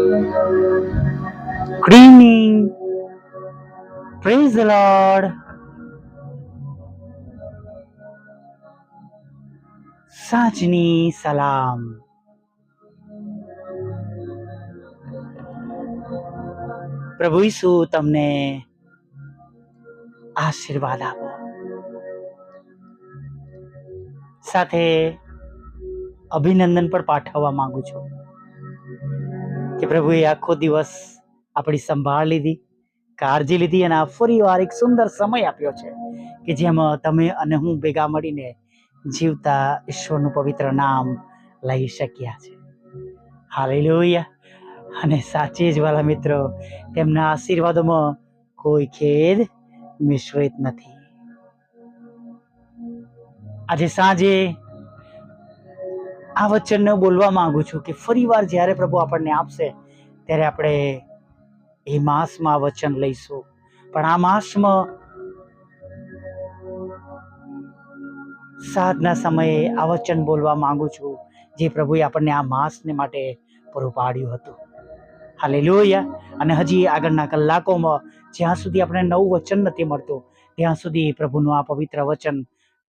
Good evening. Praise the Lord. સાંજની સલામ. પ્રભુ ઈસુ તમને આશીર્વાદ આપો. સાથે અભિનંદન પણ પાઠવવા માંગુ છું કે પ્રભુએ આખો દિવસ આપણી સંભાળ લીધી, કાળજી લીધી અને ફરી વાર એક સુંદર સમય આપ્યો છે કે જેમાં તમે અને હું ભેગા મળીને જીવતા ઈશ્વરનું પવિત્ર નામ લઈ શક્યા છે. હાલેલુયા. અને સાચે જ વાલા મિત્રો, તેમના આશીર્વાદોમાં કોઈ ખેદ મિશ્રિત નથી. આજે સાંજે આ વચનને બોલવા માંગુ છું કે ફરી વાર જ્યારે પ્રભુ આપણને આપશે ત્યારે આપણે એ માસમાં વચન લઈશું. પણ આ માસમાં સાંજના સમયે આ વચન બોલવા માંગુ છું જે પ્રભુએ આપણને આ માસને માટે પૂરું પાડ્યું હતું. હાલેલુયા. અને હજી આગળના કલાકોમાં જ્યાં સુધી આપણે નવું વચન નથી મળતું ત્યાં સુધી પ્રભુનું આ પવિત્ર વચન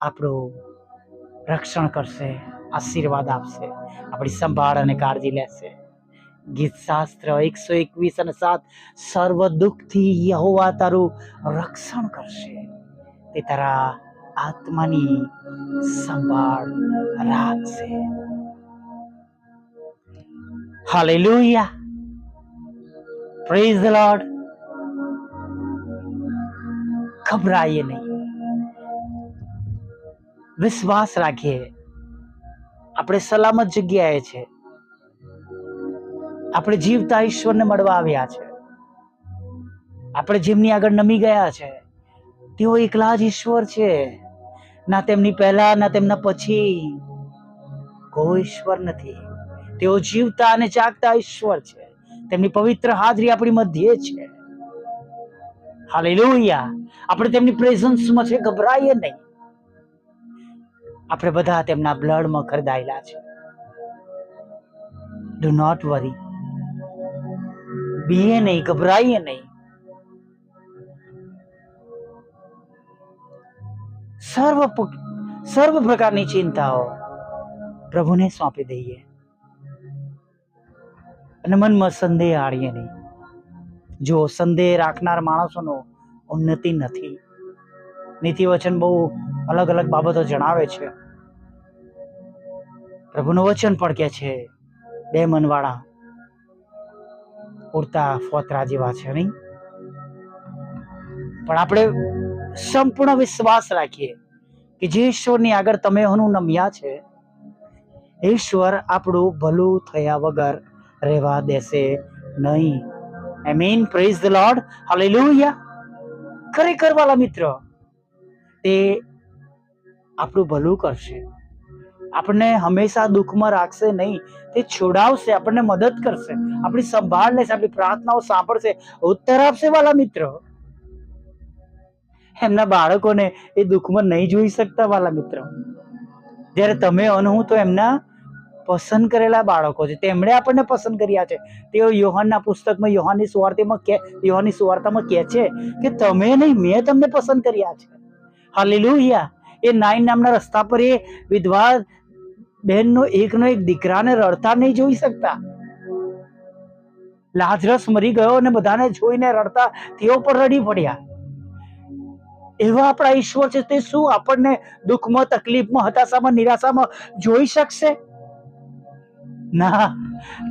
આપણું રક્ષણ કરશે, આશીર્વાદ આપશે, આપણી સંભાળ અને કાળજી લેશે. ગીત શાસ્ત્ર 121:7 સર્વ દુઃખથી યહોવા તારું રક્ષણ કરશે, તે તારા આત્માની સંભાળ રાખશે. હાલેલુયા. Praise the lord. ગભરાઈએ નહીં, વિશ્વાસ રાખીએ. આપણે સલામત જગ્યાએ છે. આપણે જીવતા ઈશ્વરને મળવા આવ્યા છે. આપણે જેમની આગળ નમી ગયા છે તેઓ એકલા જ ઈશ્વર છે. ના તેમની પહેલા ના તેમના પછી કોઈ ઈશ્વર નથી. તેઓ જીવતા અને જાગતા ઈશ્વર છે. તેમની પવિત્ર હાજરી આપણી મધ્યે છે. હાલેલુયા. આપણે તેમની પ્રેઝન્સમાં છે. ગભરાઈએ નહીં. આપણે બધા તેમના બ્લડમાં ખરીદાયેલા છે. Do not worry. બીએ નહીં, ગભરાઈએ નહીં. સર્વ પ્રકારની ચિંતાઓ પ્રભુને સોંપી દઈએ અને મનમાં સંદેહ આણીએ નહીં. જો સંદેહ રાખનાર માણસોનો ઉન્નતિ નથી. નીતિ વચન બહુ અલગ અલગ બાબતો જણાવે છે. પ્રભુનું વચન પણ કે છે 2 મનવાળા ઉડતા ફોતરા જેવા છે નહીં. પણ આપણે સંપૂર્ણ વિશ્વાસ રાખીએ કે જે ઈશ્વરની આગળ તમે હું નમ્યા છે, ઈશ્વર આપણું ભલું થયા વગર રહેવા દેશે નહીં. Amen. Praise the lord. Hallelujah. ખરેખર વાલા મિત્ર, તે આપણું ભલું કરશે. આપણને હંમેશા દુઃખમાં રાખશે નહીં. તે છોડાવશે, આપણને મદદ કરશે, આપણી સંભાળ લેશે, આપણી પ્રાર્થનાઓ સાંભળશે, ઉત્તર આપશે. વાલા મિત્રો, એમના બાળકોને એ દુઃખમાં નહીં જોઈ શકતા. વાલા મિત્રો, જ્યારે તમે અને હું તો એમના પસંદ કરેલા બાળકો છે. તેમણે આપણને પસંદ કર્યા છે. તેઓ યોહાનના પુસ્તકમાં યોહાનની સુવાર્તામાં કહે છે કે તમે નહીં, મેં તમને પસંદ કર્યા છે. હાલેલુયા. એ નાઈન નામના રસ્તા પર એ વિધવા બહેનનો એકનો એક દીકરાને રડતા નહીં જોઈ શકતા. લાજરસ મરી ગયો અને બધાને જોઈને રડતા તેઓ પણ રડી પડ્યા. એવા આપણા ઈશ્વર છે. તે શું આપણને દુઃખમાં, તકલીફમાં, હતાશામાં, નિરાશામાં જોઈ શકશે? ના,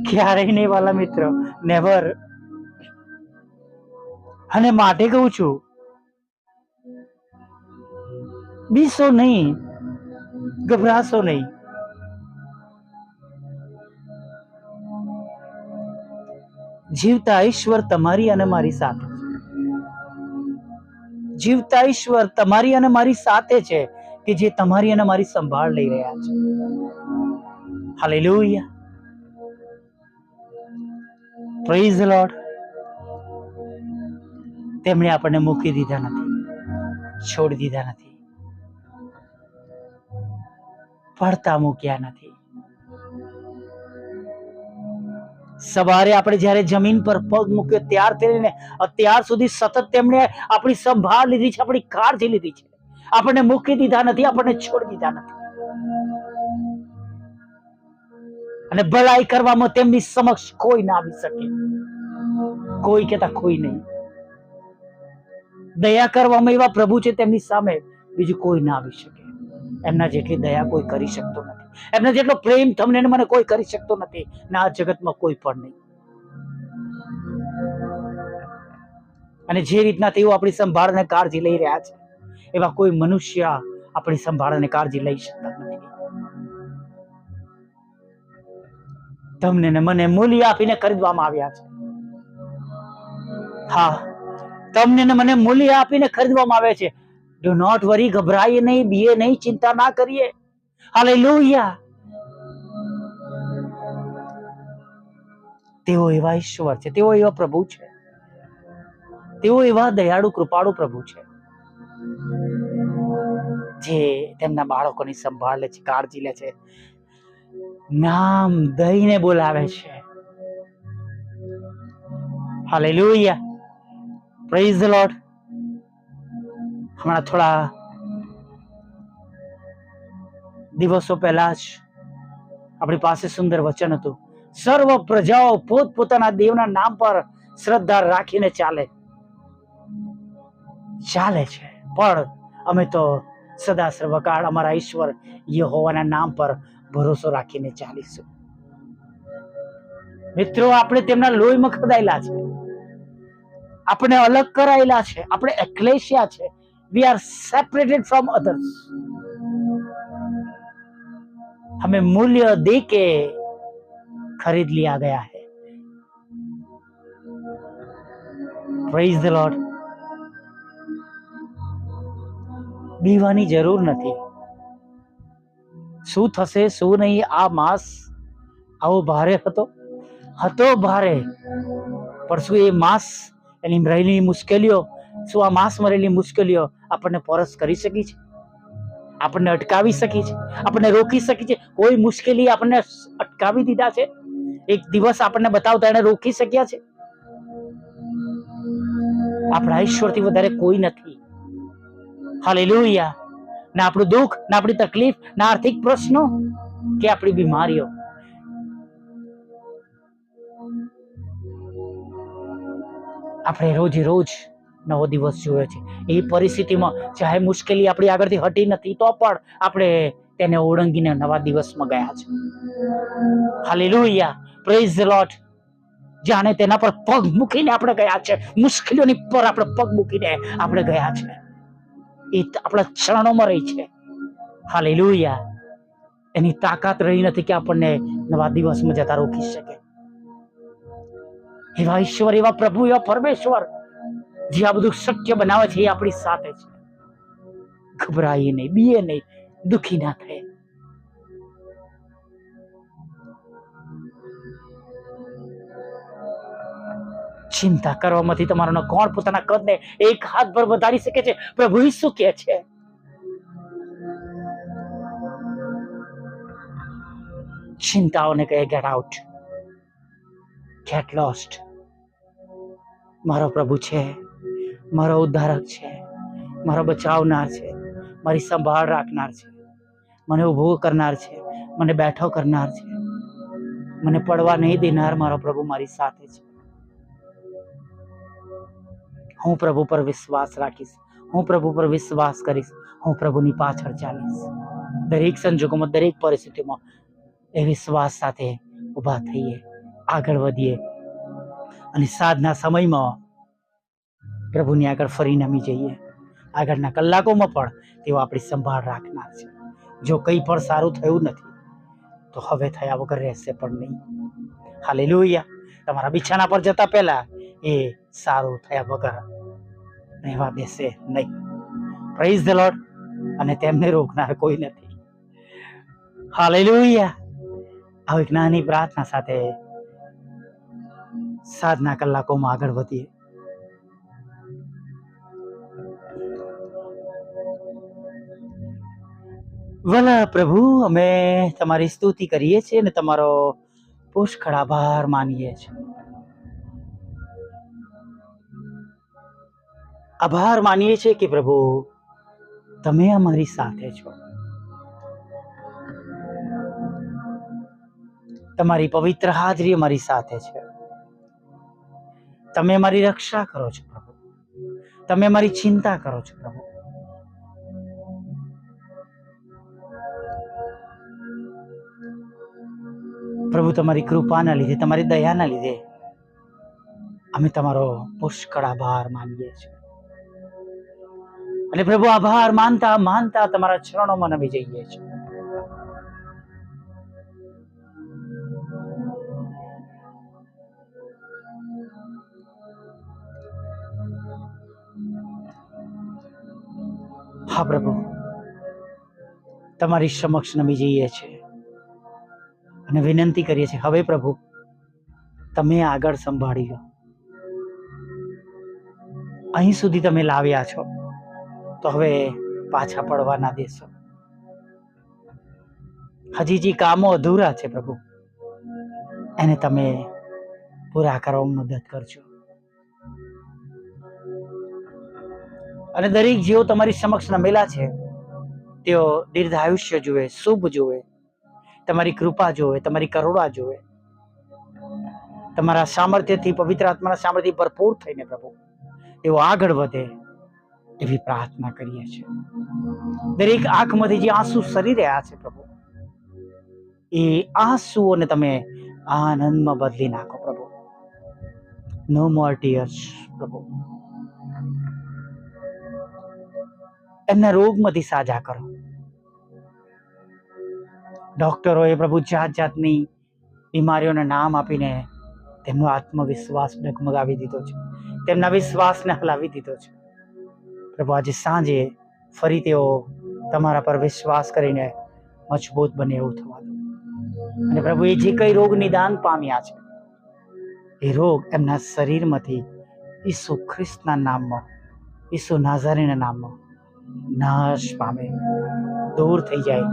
ક્યારેય નહીં વાલા મિત્રો. નેવર. અને માટે કહું છું, બીસો નહીં, ગભરાશો નહીં. જીવતા ઈશ્વર તમારી અને મારી સાથે છે. જીવતા ઈશ્વર તમારી અને મારી સાથે છે કે જે તમારી અને મારી સંભાળ લઈ રહ્યા છે. હાલેલુયા. Praise the lord. તેમણે આપણને મૂકી દીધા નથી, છોડી દીધા નથી, પડતા મૂક્યા નથી. સવારે આપણે જ્યારે જમીન પર પગ મૂક્યો ત્યારથી લઈને અત્યાર સુધી સતત તેમણે આપણી સંભાળ લીધી છે, આપણી કાળજી લીધી છે. આપણને મૂકી દીધા નથી, આપણને છોડી દીધા નથી. અને ભલાઈ કરવામાં તેમની સમક્ષ કોઈ ના આવી શકે, કોઈ કહેતા કોઈ નહીં. દયા કરવામાં એવા પ્રભુ છે તેમની સામે બીજું કોઈ ના આવી શકે. એમના જેટલી દયા કોઈ કરી શકતો નથી, એમના જેટલો પ્રેમ તમને ને મને કોઈ કરી શકતો નથી, ને આ જગતમાં કોઈ પણ નહીં. અને જે રીતના તેઓ આપણી સંભાળ અને કાળજી લઈ રહ્યા છે, એવા કોઈ મનુષ્ય આપણી સંભાળ અને કાળજી લઈ શકતા નથી. તમને ને મને મૂલ્ય આપીને ખરીદવામાં આવ્યા છે. હા, તમને ને મને મૂલ્ય આપીને ખરીદવામાં આવે છે. ડુ નોટ વરી, ગભરાઈએ નહીં, બીએ નહીં, ચિંતા ના કરીએ. હાલેલુયા. તેઓ એવા ઈશ્વર છે, તેઓ એવા પ્રભુ છે, તેઓ એવા દયાળુ કૃપાળુ પ્રભુ છે, જે તેમના બાળકોની સંભાળ લે છે, કાળજી લે છે, નામ દઈને બોલાવે છે. હાલેલુયા. Praise the lord. હમણાં થોડા દિવસો પહેલા જ આપણી પાસે સુંદર વચન હતું, સર્વ પ્રજાઓ પોતપોતાના દેવના નામ પર શ્રદ્ધા રાખીને ચાલે છે, પણ અમે તો સદા સર્વકાળ અમારા ઈશ્વર યહોવાના નામ પર ભરોસો રાખીને ચાલીશું. મિત્રો, આપણે તેમના લોહીમાં ખદાયેલા છે, આપણે અલગ કરાયેલા છે, આપણે એક્લેશિયા છે. We are separated from others. हमें मूल्य दे के खरीद लिया गया है. Praise the Lord. બીવાની જરૂર નથી. શું થશે શું નહીં, આ માસ આવો ભારે હતો ભારે, પણ શું એ માસ એની રહેલી મુશ્કેલીઓ, શું આ માસ મરેલી મુશ્કેલીઓ આપણને પરસ કરી શકી છે? આપણને અટકાવી શકી છે? આપણને રોકી શકી છે? કોઈ મુશ્કેલી આપણને અટકાવી દીધા છે? એક દિવસ આપણને બતાવતા એને રોકી શક્યા છે? આપણા ઈશ્વરથી વધારે કોઈ નથી. હાલેલુયા. ના આપણું દુઃખ, ના આપણી તકલીફ, ના આર્થિક પ્રશ્નો કે આપણી બીમારીઓ, આપણે રોજે રોજ નવો દિવસ જોયો છે. એ પરિસ્થિતિમાં ચાહે મુશ્કેલી આપણી આગળથી હટી નથી, તો પણ આપણે તેને ઓળંગીને નવા દિવસમાં ગયા છે. હાલેલુયા. Praise the lord. જાણે તેના પર પગ મૂકીને આપણે ગયા છે, મુશ્કેલીઓની પર આપણે પગ મૂકીને આપણે ગયા છે. એ આપણા ચરણોમાં રહી છે. હાલેલુયા. એની તાકાત રહી નથી કે આપણને નવા દિવસમાં જતા રોકી શકે. એવા ઈશ્વર, એવા પ્રભુ, એવા પરમેશ્વર જે આ બધું શક્ય બનાવે છે, એ આપણી સાથે છે. ગભરાઈએ નહીં, બીએ નહીં, દુઃખી ના થાય. ચિંતા કરવામાંથી તમારો કોણ પોતાના કદને એક હાથ પર વધારી શકે છે? પ્રભુ ઈસુ કહે છે, ચિંતાઓને કહે ગેટ આઉટ, ગેટ લોસ્ટ. મારો પ્રભુ છે, મારો ઉદ્ધારક છે, મારો બચાવનાર છે, મારી સંભાળ રાખનાર છે, મને ઊભો કરનાર છે, મને બેઠો કરનાર છે, મને પડવા નહીં દેનાર મારો પ્રભુ મારી સાથે છે. હું પ્રભુ પર વિશ્વાસ રાખીશ, હું પ્રભુ પર વિશ્વાસ કરીશ, હું પ્રભુની પાછળ ચાલીશ. દરેક સંજોગોમાં, દરેક પરિસ્થિતિમાં એ વિશ્વાસ સાથે ઊભા થઈએ, આગળ વધીએ અને સાંજના સમયમાં પ્રભુની આગળ ફરી નમી જઈએ. આગળના કલાકોમાં પણ તેઓ આપણી સંભાળ રાખનાર છે. જો કંઈ પણ સારું થયું નથી તો હવે થયા વગર રહેશે પણ નહીં. હાલેલુયા. તમારા બિછાના પર જતા પહેલા એ સારું થયા વગર રહેવા દેશે નહીં. Praise the lord. અને તેમને રોકનાર કોઈ નથી. હાલેલુયા. આવી નાની પ્રાર્થના સાથે સાંજના કલાકોમાં આગળ વધીએ. વલા પ્રભુ, અમે તમારી સ્તુતિ કરીએ છીએ અને તમારો પુષ્કળ આભાર માનીએ છીએ. આભાર માનીએ છીએ કે પ્રભુ તમે અમારી સાથે છો. તમારી પવિત્ર હાજરી અમારી સાથે છે. તમે અમારી રક્ષા કરો છો પ્રભુ. તમે અમારી ચિંતા કરો છો પ્રભુ. પ્રભુ તમારી કૃપાના લીધે, તમારી દયાના લીધે અમે તમારો પુષ્કળ આભાર માનીએ છીએ. અને પ્રભુ આભાર માનતા માનતા તમારા ચરણોમાં નમી જઈએ છીએ. હા પ્રભુ, તમારી સમક્ષ નમી જઈએ છીએ અને વિનંતી કરીએ છીએ, હવે પ્રભુ તમે આગળ સંભાળી લો. અહીં સુધી તમે લાવ્યા છો તો હવે પાછા પડવા ના દેશો. હજી જે કામો અધૂરા છે પ્રભુ, એને તમે પૂરા કરવામાં મદદ કરજો. અને દરેક જેઓ તમારી સમક્ષ નમેલા છે તેઓ દીર્ઘાયુષ્ય જુએ, શુભ જુએ, તમારી કૃપા જોવે, તમારી કરુણા જોવે, તમારા સામર્થ્યથી, પવિત્ર આત્માના સામર્થ્યથી ભરપૂર થઈને પ્રભુ તેઓ આગળ વધે એવી પ્રાર્થના કરીએ છીએ. દરેક આંખમાંથી જે આંસુ સરી રહ્યા છે પ્રભુ, એ આંસુઓને તમે આનંદમાં બદલી નાખો પ્રભુ. નો મોર ટીયર્સ પ્રભુ. એમના રોગમાંથી સાજા કરો. ડોક્ટરોએ પ્રભુ જાત જાતની બીમારીઓના નામ આપીને તેમનો આત્મવિશ્વાસ ડગમગાવી દીધો છે, તેમના વિશ્વાસને હલાવી દીધો છે. પ્રભુ આજે સાંજે ફરી તેઓ તમારા પર વિશ્વાસ કરીને મજબૂત બને એવું થવા દો. અને પ્રભુ એ જે કઈ રોગ નિદાન પામ્યા છે એ રોગ એમના શરીરમાંથી ઈસુ ખ્રિસ્તના નામમાં, ઈસુ નાઝારીના નામમાં નાશ પામે, દૂર થઈ જાય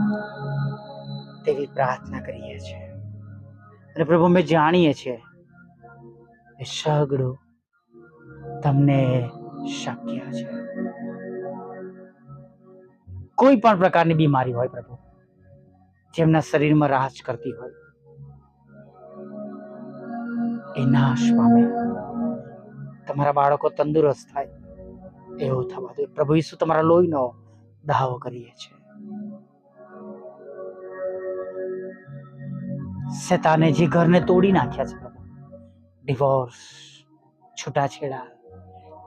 તેવી પ્રાર્થના કરીએ છીએ. અને પ્રભુ અમે જાણીએ છીએ એ સગળું તમને શક્ય છે. કોઈ પણ પ્રકારની બીમારી હોય પ્રભુ, જેમના શરીરમાં રાજ કરતી હોય, એ નાશ પામે, તમારા બાળકો તંદુરસ્ત થાય એવું થવા દે. પ્રભુ ઈસુ તમારા લોહીનો દાવો કરીએ છીએ. શેતાને જે ઘરને તોડી નાખ્યા છે પ્રભુ, ડિવોર્સ, છૂટાછેડા,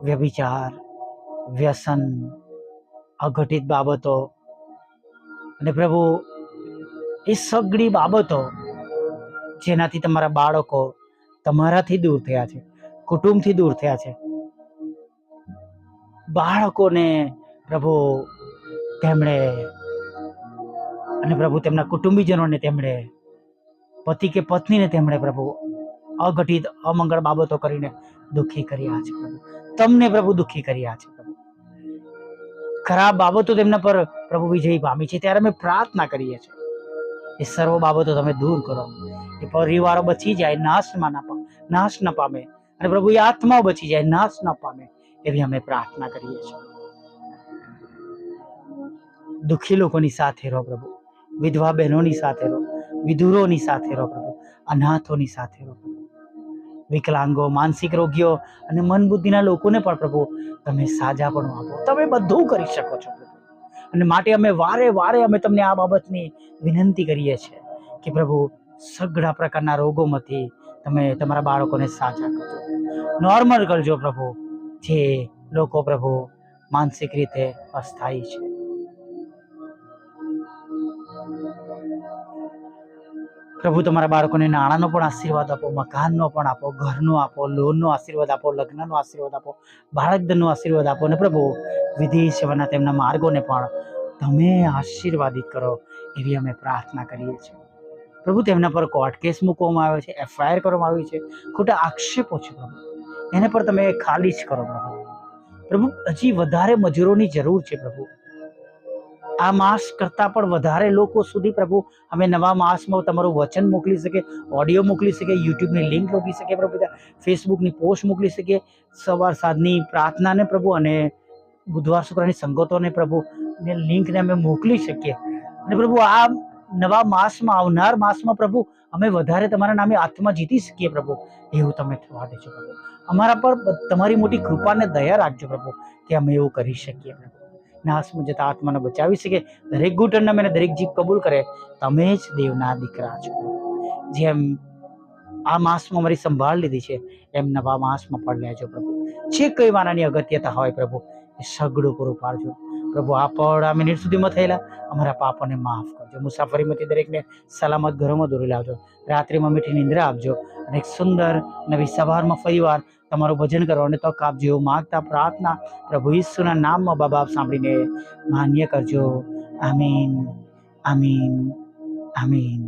વ્યભિચાર, વ્યસન, અઘટિત બાબતો, અને પ્રભુ એ સગળી બાબતો જેનાથી તમારા બાળકો તમારાથી દૂર થયા છે, કુટુંબથી દૂર થયા છે, બાળકોને પ્રભુ તેમણે અને પ્રભુ તેમના કુટુંબીજનોને તેમણે, પતિ કે પત્નીને તેમણે પ્રભુ અઘટિત અમંગળ બાબતો કરીને દુઃખી કર્યા છે પ્રભુ, તમને પ્રભુ દુઃખી કર્યા છે પ્રભુ, ખરાબ બાબતો તેમના પર પ્રભુ વિજય પામી છે. ત્યારે અમે પ્રાર્થના કરીએ છીએ એ સર્વ બાબતો તમે દૂર કરો, એ પરિવારો બચી જાય, નાશ ન પામે, અને પ્રભુ એ આત્માઓ બચી જાય, નાશ ન પામે એવી અમે પ્રાર્થના કરીએ છીએ. દુઃખી લોકોની સાથે રહો પ્રભુ, વિધવા બહેનોની સાથે રહો, વિધુરોની સાથે રહો પ્રભુ, અનાથોની સાથે રહો પ્રભુ, વિકલાંગો, માનસિક રોગીઓ અને મન બુદ્ધિના લોકોને પણ પ્રભુ તમે સાજાપણું આપો. તમે બધું કરી શકો છો પ્રભુ, અને માટે અમે વારે વારે અમે તમને આ બાબતની વિનંતી કરીએ છીએ કે પ્રભુ સઘળા પ્રકારના રોગોમાંથી તમે તમારા બાળકોને સાજા કરજો, નોર્મલ કરજો પ્રભુ. જે લોકો પ્રભુ માનસિક રીતે અસ્થાયી છે, પ્રભુ તમારા બાળકોને નાણાંનો પણ આશીર્વાદ આપો, મકાનનો પણ આપો, ઘરનો આપો, લોનનો આશીર્વાદ આપો, લગ્નનો આશીર્વાદ આપો, બાળકધનનો આશીર્વાદ આપો, અને પ્રભુ વિદેશ સેવાના તેમના માર્ગોને પણ તમે આશીર્વાદિત કરો એવી અમે પ્રાર્થના કરીએ છીએ. પ્રભુ તેમના પર કોર્ટ કેસ મૂકવામાં આવ્યો છે, FIR કરવામાં આવી છે, ખોટા આક્ષેપો છે પ્રભુ, એને પર તમે ખાલી જ કરો પ્રભુ. પ્રભુ હજી વધારે મજૂરોની જરૂર છે પ્રભુ, આ માસ કરતાં પણ વધારે લોકો સુધી પ્રભુ અમે નવા માસમાં તમારું વચન મોકલી શકે, ઓડિયો મોકલી શકે, યુટ્યુબની લિંક મોકલી શકે પ્રભુ પિતા, ફેસબુકની પોસ્ટ મોકલી શકે, સવાર સાંજની પ્રાર્થનાને પ્રભુ અને બુધવાર શુક્રની સંગતોને પ્રભુ ને લિંકને અમે મોકલી શકીએ. અને પ્રભુ આ નવા માસમાં, આવનાર માસમાં પ્રભુ અમે વધારે તમારા નામે આત્મા જીતી શકીએ પ્રભુ. એવું તમે થવા દેજો પ્રભુ. અમારા પર તમારી મોટી કૃપાને દયા રાખજો પ્રભુ કે અમે એવું કરી શકીએ પ્રભુ. નાશમાં જતા આત્માને બચાવી શકે. દરેક ઘૂંટણને અમે દરેક જીભ કબૂલ કરે તમે જ દેવના દીકરા છો. જેમ આ માસમાં અમારી સંભાળ લીધી છે એમ નવા માસમાં પણ લેજો પ્રભુ. જે કઈ વાનાની અગત્યતા હોય પ્રભુ એ સગડું પૂરું પાડજો પ્રભુ. આ પળ આ મિનિટ સુધીમાં થયેલા અમારા પાપોને માફ કરજો. મુસાફરીમાંથી દરેકને સલામત ઘરોમાં દોરી લાવજો. રાત્રિમાં મીઠી નિંદ્રા આપજો અને એક સુંદર નવી સવારમાં ફરીવાર તમારું ભજન કરવાની તક આપજો. એવું માગતા પ્રાર્થના પ્રભુ ઈસુના નામમાં બાપ સાંભળીને માન્ય કરજો. આમીન, આમીન, આમીન.